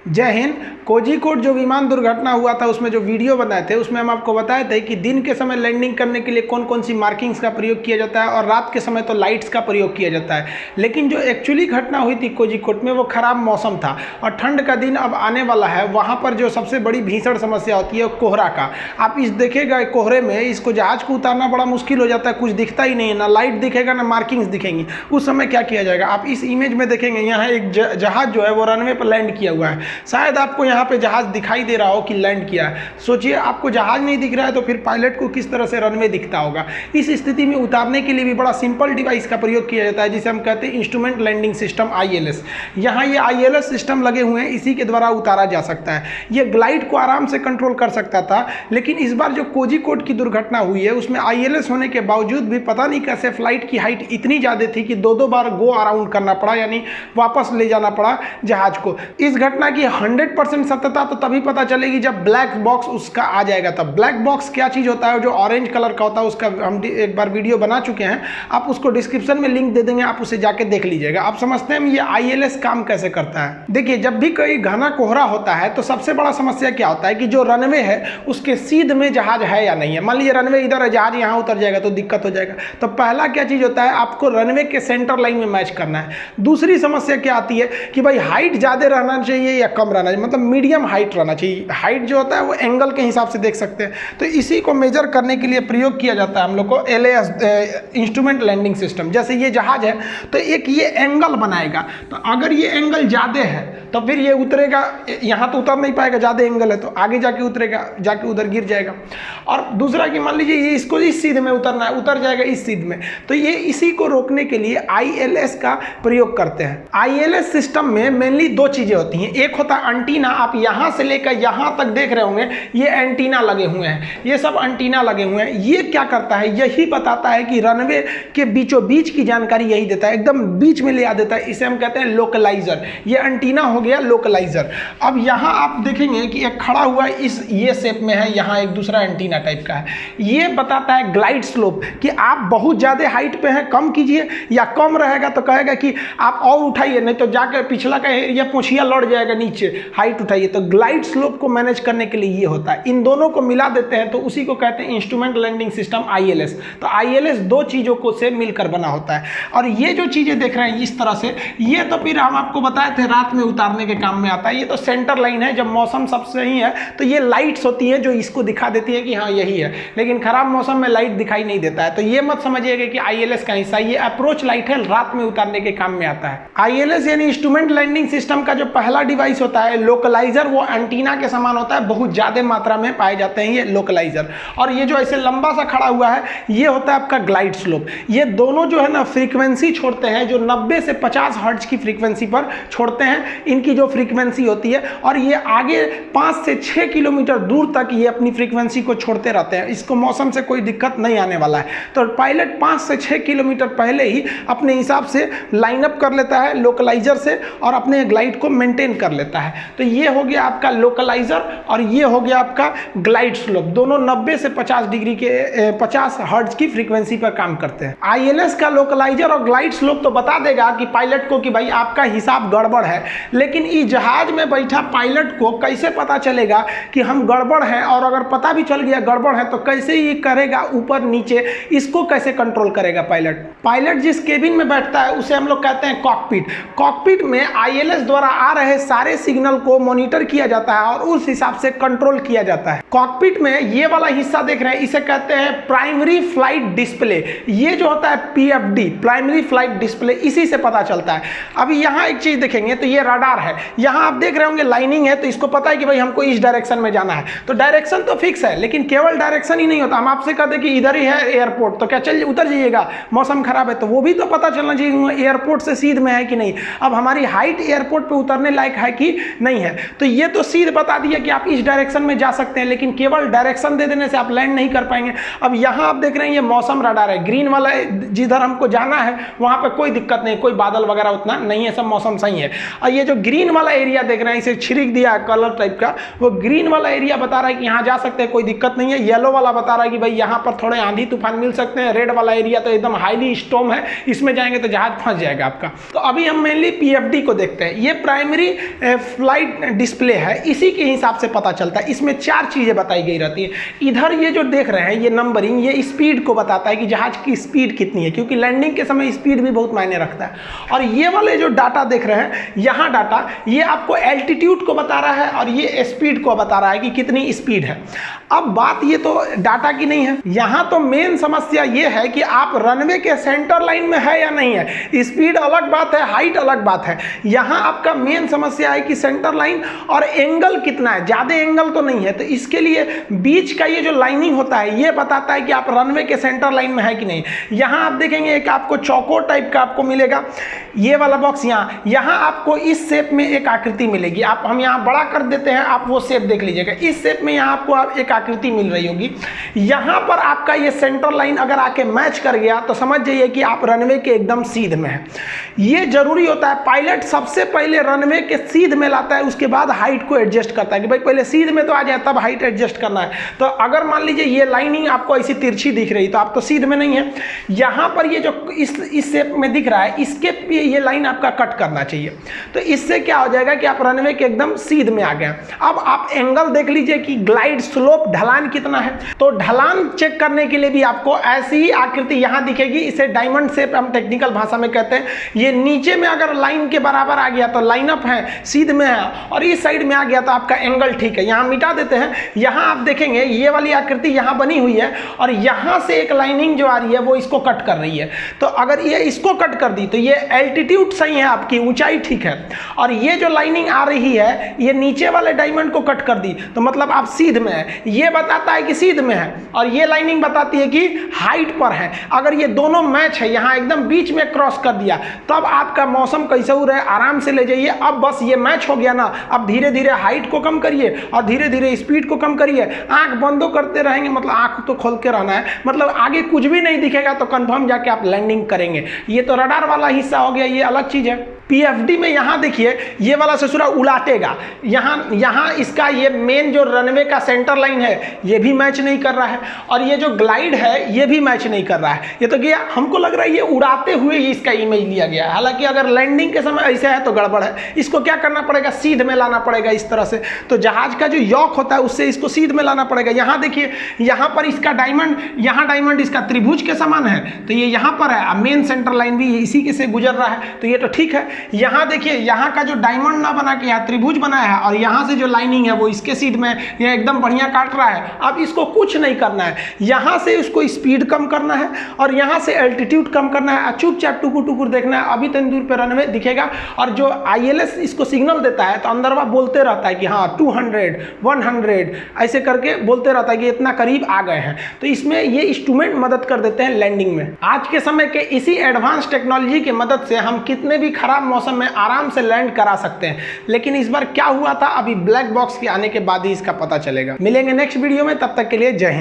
जय हिंद। कोझिकोड जो विमान दुर्घटना हुआ था उसमें जो वीडियो बनाए थे उसमें हम आपको बताए थे कि दिन के समय लैंडिंग करने के लिए कौन कौन सी मार्किंग्स का प्रयोग किया जाता है और रात के समय तो लाइट्स का प्रयोग किया जाता है। लेकिन जो एक्चुअली घटना हुई थी कोझिकोड में वो खराब मौसम था और ठंड का दिन अब आने वाला है। वहाँ पर जो सबसे बड़ी भीषण समस्या होती है कोहरा का। आप इस देखेगा कोहरे में इसको जहाज को उतारना बड़ा मुश्किल हो जाता है, कुछ दिखता ही नहीं है, ना लाइट दिखेगा ना मार्किंग्स दिखेंगी। उस समय क्या किया जाएगा आप इस इमेज में देखेंगे। यहाँ एक जहाज जो है वो रनवे पर लैंड किया हुआ है। शायद आपको यहाँ पे जहाज दिखाई दे रहा हो कि लैंड किया है। सोचिए आपको जहाज नहीं दिख रहा है तो फिर पायलट को किस तरह से रनवे दिखता होगा। इस स्थिति में उतारने के लिए भी बड़ा सिंपल डिवाइस का प्रयोग किया जाता है जिसे हम कहते हैं इंस्ट्रूमेंट लैंडिंग सिस्टम ILS। यहाँ ये ILS सिस्टम लगे हुए हैं, इसी के द्वारा उतारा जा सकता है। ये ग्लाइड को आराम से कंट्रोल कर सकता था, लेकिन इस बार जो कोझिकोड की दुर्घटना हुई है उसमें ILS होने के बावजूद भी पता नहीं कैसे फ्लाइट की हाइट इतनी ज़्यादा थी कि दो बार गो अराउंड करना पड़ा, यानी वापस ले जाना पड़ा जहाज को। इस घटना की 100% सत्यता तो तभी पता चलेगी जब ब्लैक बॉक्स उसका आ जाएगा। तब ब्लैक बॉक्स क्या चीज़ होता है, जो ऑरेंज कलर का होता है, उसका हम एक बार वीडियो बना चुके हैं। आप उसको डिस्क्रिप्शन में लिंक दे देंगे, आप उसे जाके देख लीजिएगा। आप समझते हैं ये ILS काम कैसे करता है। देखिए जब भी कोई घना कोहरा होता है तो सबसे बड़ा समस्या क्या होता है कि जो रनवे है उसके सीध में जहाज है या नहीं है। मान लीजिए रनवे इधर है, जहाज यहाँ उतर जाएगा तो दिक्कत हो जाएगा। तो पहला क्या चीज़ होता है, आपको रनवे के सेंटर लाइन में मैच करना है। दूसरी समस्या क्या आती है कि भाई हाइट ज़्यादा रहना चाहिए या कम रहना चाहिए, मतलब मीडियम हाइट रहना चाहिए। हाइट जो होता है वो एंगल के हिसाब से देख सकते हैं। तो इसी को मेजर करने के लिए प्रयोग किया जाता है हम लोग को LAS इंस्ट्रूमेंट लैंडिंग सिस्टम। जैसे ये जहाज है तो एक ये एंगल बनाएगा, तो अगर ये एंगल ज़्यादा है तो फिर ये उतरेगा, यहाँ तो उतर नहीं पाएगा, ज़्यादा एंगल है तो आगे जाके उतरेगा, जाके उधर गिर जाएगा। और दूसरा कि मान लीजिए ये इसको इस सीध में उतरना है, उतर जाएगा इस सीध में, तो ये इसी को रोकने के लिए ILS का प्रयोग करते हैं। ILS सिस्टम में मेनली दो चीज़ें होती हैं। एक होता है एंटीना, आप यहाँ से लेकर यहाँ तक देख रहे होंगे ये एंटीना लगे हुए हैं, ये सब एंटीना लगे हुए हैं। ये क्या करता है, यही बताता है कि रनवे के बीचों बीच की जानकारी यही देता है, एकदम बीच में ले आ देता है। इसे हम कहते हैं लोकलाइजर। ये एंटीना हो गया लोकलाइजर। अब यहाँ आप देखेंगे कि एक खड़ा हुआ इस ये शेप में है, यहाँ एक दूसरा एंटीना टाइप का है। ये बताता है ग्लाइड स्लोप कि आप बहुत ज़्यादा हाइट पे हैं, कम कीजिए, या कम रहेगा तो कहेगा कि आप और उठाइए, नहीं तो जाकर पिछला का एरिया पोछिया लड़ जाएगा नीचे, हाइट उठाइए। तो ग्लाइड स्लोप को मैनेज करने के लिए ये होता है। इन दोनों को मिला देते हैं तो उसी को कहते हैं इंस्ट्रूमेंट लैंडिंग सिस्टम ILS। तो ILS दो चीज़ों को से मिलकर बना होता है। और ये जो चीज़ें देख रहे हैं इस तरह से, ये तो फिर हम आपको बताए थे रात में उतारने के काम में आता है। ये तो सेंटर लाइन है, जब मौसम सब सही है तो ये लाइट्स होती हैं जो इसको दिखा देती है कि हाँ यही है। लेकिन खराब मौसम में लाइट दिखाई नहीं देता है, तो ये मत समझिएगा कि ILS का हिस्सा। ये अप्रोच लाइट है, रात में उतारने के काम में आता है। ILS यानी इंस्ट्रूमेंट लैंडिंग सिस्टम का जो पहला डिवाइस होता है लोकलाइजर, वो एंटीना के समान होता है, बहुत ज्यादा मात्रा में पाए जाते हैं ये लोकलाइजर। और ये जो ऐसे लंबा सा खड़ा हुआ है ये होता है आपका ग्लाइड स्लोप। ये दोनों जो है ना फ्रीक्वेंसी छोड़ते हैं, जो 90 से 50 हर्ट्ज की फ्रीक्वेंसी पर छोड़ते हैं, इनकी जो फ्रीक्वेंसी होती है। और ये आगे 5 से 6 किलोमीटर दूर तक ये अपनी फ्रीक्वेंसी को छोड़ते रहते हैं। इसको मौसम से कोई दिक्कत नहीं आने वाला है। तो पायलट 5 से 6 किलोमीटर पहले ही अपने हिसाब से लाइनअप कर लेता है लोकलाइजर से और अपने ग्लाइड को मेंटेन कर लेता है। तो ये हो गया आपका लोकलाइजर और ये हो गया आपका ग्लाइड स्लोप। दोनों 90 से 50 डिग्री के 50 हर्ट्ज की फ्रीक्वेंसी पर काम करते हैं। ILS का लोकलाइजर और ग्लाइड स्लोप तो बता देगा कि पायलट को कि भाई आपका हिसाब गड़बड़ है, लेकिन इस जहाज में बैठा पायलट को कैसे पता चलेगा कि हम गड़बड़ हैं? और अगर पता भी चल गया गड़बड़ है तो कैसे ये करेगा ऊपर नीचे, इसको कैसे कंट्रोल करेगा पायलट? पायलट जिस केबिन में बैठता है उसे हम लोग कहते हैं कॉकपिट। कॉकपिट में ILS द्वारा आ रहे सारे सिग्नल को मॉनिटर किया जाता है और उस हिसाब से कंट्रोल किया जाता है। कॉकपिट में ये वाला हिस्सा देख रहे हैं, इसे कहते हैं प्राइमरी फ्लाइट डिस्प्ले। ये जो होता है PFD, प्राइमरी फ्लाइट डिस्प्ले, इसी से पता चलता है। अभी यहाँ एक चीज देखेंगे तो ये रडार है, यहाँ आप देख रहे होंगे लाइनिंग है, तो इसको पता है कि भाई हमको इस डायरेक्शन में जाना है। तो डायरेक्शन तो फिक्स है, लेकिन केवल डायरेक्शन ही नहीं होता। हम आपसे कहते हैं कि इधर ही है एयरपोर्ट, तो क्या चल उतर जाइएगा, मौसम खराब है, तो वो भी तो पता चलना चाहिए एयरपोर्ट से सीध में है कि नहीं। अब हमारी हाइट एयरपोर्ट पे उतरने लायक है कि नहीं है, तो ये तो सीध बता दिया कि आप इस डायरेक्शन में जा सकते हैं, लेकिन लेकिन केवल डायरेक्शन दे देने से आप लैंड नहीं कर पाएंगे। अब यहाँ आप देख रहे हैं ये मौसम रडार है, ग्रीन वाला जिधर हमको जाना है वहाँ पे कोई दिक्कत नहीं, कोई बादल वगैरह उतना नहीं है, सब मौसम सही है। और ये जो ग्रीन वाला एरिया देख रहे हैं, इसे छिड़क दिया है कलर टाइप का, वो ग्रीन वाला एरिया बता रहा है कि यहाँ जा सकते हैं, कोई दिक्कत नहीं है। येलो वाला बता रहा है कि भाई यहाँ पर थोड़े आंधी तूफान मिल सकते हैं। रेड वाला एरिया तो एकदम हाईली स्टॉर्म है, इसमें जाएंगे तो जहाज फंस जाएगा आपका। तो अभी हम मेनली PFD को देखते हैं। ये प्राइमरी फ्लाइट डिस्प्ले है, इसी के हिसाब से पता चलता है। इसमें 4 चीजें बताई गई रहती है। इधर ये जो देख रहे हैं ये नंबरिंग, ये स्पीड को बताता है कि जहाज की स्पीड कितनी है, क्योंकि लैंडिंग के समय स्पीड भी बहुत मायने रखता है। और ये वाले जो डाटा देख रहे हैं यहाँ डाटा, ये आपको एल्टीट्यूड को बता रहा है और ये स्पीड को बता रहा है कि कितनी स्पीड है। अब बात ये तो डाटा की नहीं है, यहाँ तो मेन समस्या ये है कि आप रनवे के सेंटर लाइन में है या नहीं है। स्पीड अलग बात है, हाइट अलग बात है। यहाँ आपका मेन समस्या है कि सेंटर लाइन और एंगल कितना है, ज्यादा एंगल तो नहीं है। तो इसके लिए बीच का ये जो लाइनिंग होता है ये बताता है कि आप रनवे के सेंटर लाइन में है कि नहीं। यहाँ आप देखेंगे एक आपको चौकोर टाइप का आपको मिलेगा, ये वाला बॉक्स यहाँ आपको इस शेप में एक आकृति मिलेगी। आप हम यहाँ बड़ा कर देते हैं, आप वो शेप देख लीजिएगा। इस शेप में यहाँ आपको एक आकृति मिल रही होगी। यहाँ पर आपका ये सेंटर लाइन अगर आके मैच कर गया तो समझ जाइए कि आप रनवे के एकदम सीध में है। ये जरूरी होता है, पायलट सबसे पहले रनवे के सीध में लाता है, उसके बाद हाइट को एडजस्ट करता है कि भाई पहले सीध में तो आ जाए तब हाइट एडजस्ट करना है। तो अगर मान लीजिए ये लाइनिंग आपको ऐसी तिरछी दिख रही तो आप तो सीध में नहीं है। यहाँ पर ये जो इस शेप में दिख रहा है इसके पे ये लाइन आपका कट करना चाहिए। तो इससे क्या हो जाएगा कि आप रनवे के एकदम सीध में आ गए। अब आप एंगल देख लीजिए कि ग्लाइड स्लोप ढलान कितना है। तो ढलान चेक करने के लिए भी आपको ऐसी ही आकृति यहाँ दिखेगी, इसे डायमंड शेप हम टेक्निकल भाषा में कहते हैं। ये नीचे में अगर लाइन के बराबर आ गया तो लाइन अप है, सीध में है, और इस साइड में आ गया तो आपका एंगल ठीक है। यहाँ मिटा देते हैं। यहाँ आप देखेंगे ये वाली आकृति यहाँ बनी हुई है और यहाँ से एक लाइनिंग जो आ रही है वो इसको कट कर रही है। तो अगर ये इसको कट कर दी तो ये एल्टीट्यूड सही है, आपकी ऊंचाई ठीक है। और ये जो लाइनिंग आ रही है ये नीचे वाले डायमंड को कट कर दी तो मतलब आप सीध में है, ये बताता है कि सीध में है। और ये लाइनिंग बताती है कि हाइट पर है। अगर ये दोनों मैच है, यहाँ एकदम बीच में क्रॉस कर दिया तब आपका मौसम कैसे हो रहा है, आराम से ले जाइए। अब बस ये मैच हो गया ना, अब धीरे धीरे हाइट को कम करिए और धीरे धीरे स्पीड को कम करिए। आंख बंदो करते रहेंगे, मतलब आंख तो खोल के रहना है, मतलब आगे कुछ भी नहीं दिखेगा तो कंफर्म जाके आप लैंडिंग करेंगे। ये तो रडार वाला हिस्सा हो गया, ये अलग चीज है। PFD में यहाँ देखिए ये वाला ससुरा उलाटेगा, यहाँ इसका ये मेन जो रनवे का सेंटर लाइन है ये भी मैच नहीं कर रहा है और ये जो ग्लाइड है ये भी मैच नहीं कर रहा है। ये तो गया, हमको लग रहा है ये उड़ाते हुए ही इसका इमेज लिया गया है। हालांकि अगर लैंडिंग के समय ऐसा है तो गड़बड़ है। इसको क्या करना पड़ेगा, सीध में लाना पड़ेगा इस तरह से। तो जहाज का जो यॉक होता है उससे इसको सीध में लाना पड़ेगा। यहाँ देखिए यहाँ पर इसका डायमंड, यहाँ डायमंड इसका त्रिभुज के समान है तो ये यहाँ पर है, मेन सेंटर लाइन भी इसी के से गुजर रहा है तो ये तो ठीक है। यहाँ देखिए यहाँ का जो डायमंड ना बना के यहाँ त्रिभुज बनाया है और यहाँ से जो लाइनिंग है वो इसके सीध में ये एकदम बढ़िया काट रहा है। अब इसको कुछ नहीं करना है, यहाँ से उसको स्पीड कम करना है और यहाँ से एल्टीट्यूड कम करना है। चुपचाप टुकुर टुकुर देखना है, अभी तक दूर पे रनवे दिखेगा और जो ILS इसको सिग्नल देता है तो अंदर वह बोलते रहता है कि हाँ 200 100 ऐसे करके बोलते रहता है कि इतना करीब आ गए हैं। तो इसमें ये इंस्ट्रूमेंट मदद कर देते हैं लैंडिंग में। आज के समय के इसी एडवांस टेक्नोलॉजी की मदद से हम कितने भी खराब मौसम में आराम से लैंड करा सकते हैं। लेकिन इस बार क्या हुआ था, अभी ब्लैक बॉक्स के आने के बाद ही इसका पता चलेगा। मिलेंगे नेक्स्ट वीडियो में, तब तक के लिए जय हिंद।